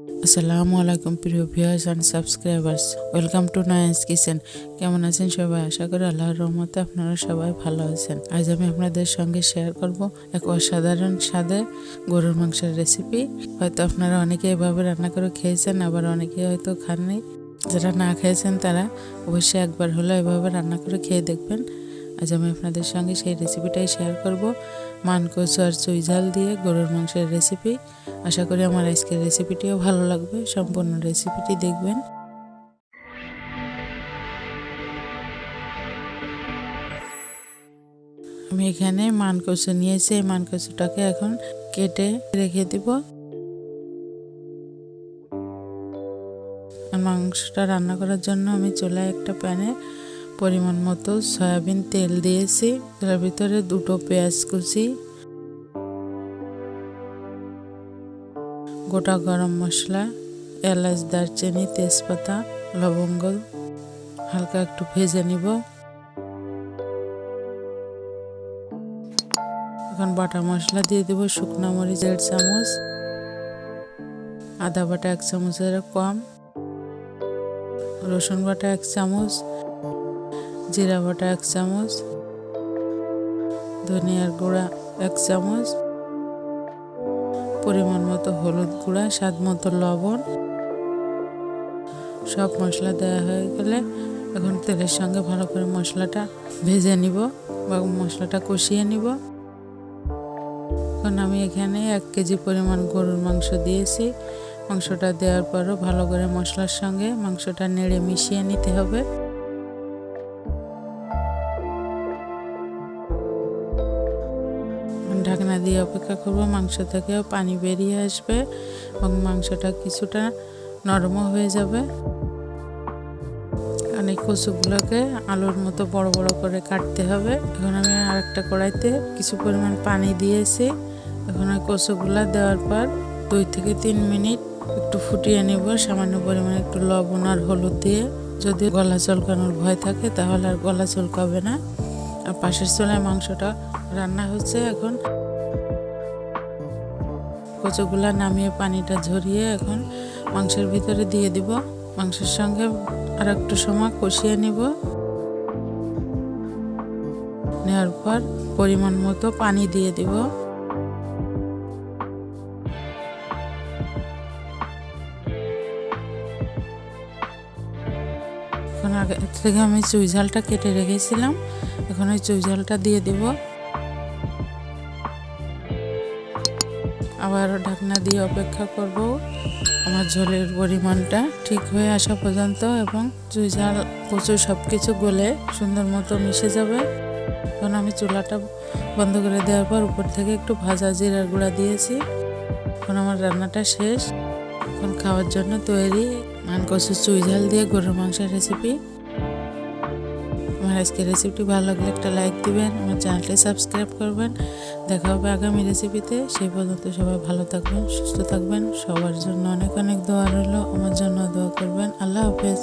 আসসালামু আলাইকুম প্রিয় viewers and subscribers, welcome to নায়ন্স কিচেন। কেমন আছেন সবাই? আশা করি আল্লাহর রহমতে আপনারা সবাই ভালো আছেন। আজ আমি আপনাদের সঙ্গে শেয়ার করব এক অসাধারণ স্বাদে গরুর মাংসের রেসিপি। হয়তো আপনারা অনেকে এভাবে রান্না করে খেয়েছেন, আবার অনেকে হয়তো খাননি। যারা না খেয়েছেন তারা অবশ্যই একবার হলো এভাবে রান্না করে খেয়ে দেখবেন। আজ আমি আপনাদের সঙ্গে সেই রেসিপিটাই শেয়ার করব, মান কচু আর চুই ঝাল দিয়ে গরুর মাংসের রেসিপি। আশা করি আমার আজকের রেসিপিটিও ভালো লাগবে, সম্পূর্ণ রেসিপিটি দেখবেন। আমি এখানে মান কচু নিয়েছি, এই মান কচুটাকে এখন কেটে রেখে দিব। মাংসটা রান্না করার জন্য আমি চুলায় একটা প্যানে পরিমাণ মতো সয়াবিন তেল দিয়েছি। তার ভিতরে 2টো পেঁয়াজ কুচি, গোটা গরম মশলা, এলাচ, দারচিনি, তেজপাতা, লবঙ্গ হালকা একটু ভেজে নিব। এখন বাটা মশলা দিয়ে দেব। শুকনো মরিচ 1 চামচ, আদা বাটা 1 চামচের কম, রসুন বাটা 1 চামচ, জিরা বাটা 1 চামচ, ধনিয়ার গুঁড়া 1 চামচ, পরিমাণ মতো হলুদ গুঁড়া, স্বাদ মতো লবণ। সব মশলা দেওয়া হয়ে গেলে এখন তেলের সঙ্গে ভালো করে মশলাটা ভেজে নিব বা মশলাটা কষিয়ে নিব। এখন আমি এখানে 1 কেজি পরিমাণ গরুর মাংস দিয়েছি। মাংসটা দেওয়ার পরও ভালো করে মশলার সঙ্গে মাংসটা নেড়ে মিশিয়ে নিতে হবে। ঢাকনা দিয়ে অপেক্ষা করব, মাংস থেকেও পানি বেরিয়ে আসবে এবং মাংসটা কিছুটা নরমও হয়ে যাবে। কারণ এই কচুগুলোকে আলুর মতো বড় বড় করে কাটতে হবে। এখন আমি আরেকটা কড়াইতে কিছু পরিমাণ পানি দিয়েছি। এখন ওই কচুগুলা দেওয়ার পর 2 থেকে 3 মিনিট একটু ফুটিয়ে নেব, সামান্য পরিমাণে একটু লবণ আর হলুদ দিয়ে। যদি গলা চলকানোর ভয় থাকে তাহলে আর গলা চলকাবে না। আর পাশের চুলায় মাংসটা রান্না হচ্ছে। এখন কচুগুলা নামিয়ে পানিটা ঝরিয়ে এখন মাংসের ভিতরে দিয়ে দিব। মাংসের সঙ্গে আর একটু সময় কষিয়ে নিব। নেওয়ার পর পরিমাণ মতো পানি দিয়ে দিব। এখন আগে থেকে আমি চুই ঝালটা কেটে রেখেছিলাম, এখন ওই চুই ঝালটা দিয়ে দিব। আবার ঢাকনা দিয়ে অপেক্ষা করব আমার ঝোলের পরিমাণটা ঠিক হয়ে আসা পর্যন্ত এবং চুই ঝাল কচু সব কিছু গলে সুন্দর মতো মিশে যাবে। এখন আমি চুলাটা বন্ধ করে দেওয়ার পর উপর থেকে একটু ভাজা জিরার গুঁড়া দিয়েছি। এখন আমার রান্নাটা শেষ। এখন খাওয়ার জন্য তৈরি মান কচু চুই ঝাল দিয়ে গরুর মাংসের রেসিপি। আমার আজকের রেসিপিটি ভালো লাগলে একটা লাইক দিবেন, আমার চ্যানেলটি সাবস্ক্রাইব করবেন। দেখা হবে আগামী রেসিপিতে। সেই পর্যন্ত সবাই ভালো থাকবেন, সুস্থ থাকবেন। সবার জন্য অনেক অনেক দোয়া রইল, আমার জন্য দোয়া করবেন। আল্লাহ হাফেজ।